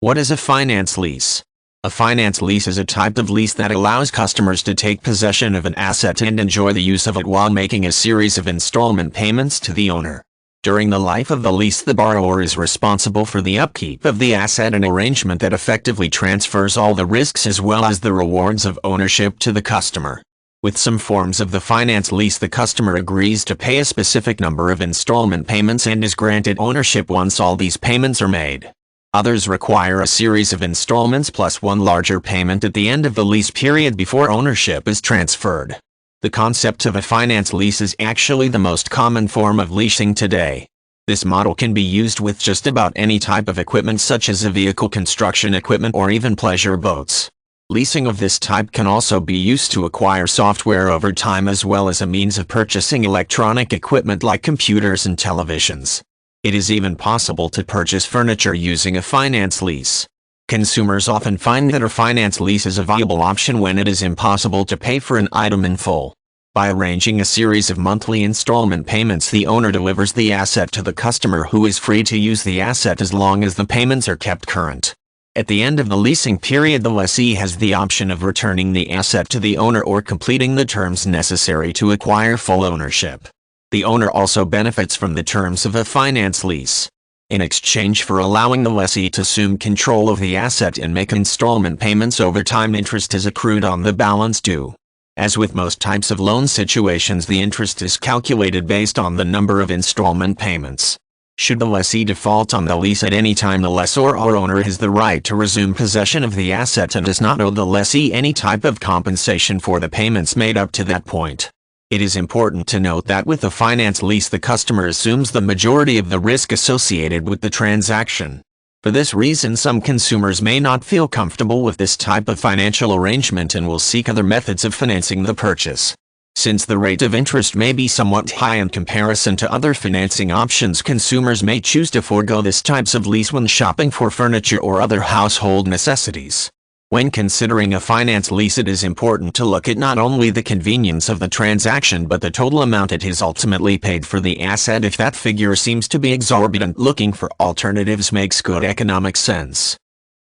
What is a finance lease? A finance lease is a type of lease that allows customers to take possession of an asset and enjoy the use of it while making a series of installment payments to the owner. During the life of the lease, the borrower is responsible for the upkeep of the asset, an arrangement that effectively transfers all the risks as well as the rewards of ownership to the customer. With some forms of the finance lease, the customer agrees to pay a specific number of installment payments and is granted ownership once all these payments are made. Others require a series of installments plus one larger payment at the end of the lease period before ownership is transferred. The concept of a finance lease is actually the most common form of leasing today. This model can be used with just about any type of equipment, such as a vehicle, construction equipment, or even pleasure boats. Leasing of this type can also be used to acquire software over time, as well as a means of purchasing electronic equipment like computers and televisions. It is even possible to purchase furniture using a finance lease. Consumers often find that a finance lease is a viable option when it is impossible to pay for an item in full. By arranging a series of monthly installment payments, the owner delivers the asset to the customer, who is free to use the asset as long as the payments are kept current. At the end of the leasing period, the lessee has the option of returning the asset to the owner or completing the terms necessary to acquire full ownership. The owner also benefits from the terms of a finance lease. In exchange for allowing the lessee to assume control of the asset and make installment payments over time, interest is accrued on the balance due. As with most types of loan situations, the interest is calculated based on the number of installment payments. Should the lessee default on the lease at any time, the lessor or owner has the right to resume possession of the asset and does not owe the lessee any type of compensation for the payments made up to that point. It is important to note that with a finance lease, the customer assumes the majority of the risk associated with the transaction. For this reason, some consumers may not feel comfortable with this type of financial arrangement and will seek other methods of financing the purchase. Since the rate of interest may be somewhat high in comparison to other financing options, consumers may choose to forego this types of lease when shopping for furniture or other household necessities. When considering a finance lease, it is important to look at not only the convenience of the transaction but the total amount it is ultimately paid for the asset. If that figure seems to be exorbitant, looking for alternatives makes good economic sense.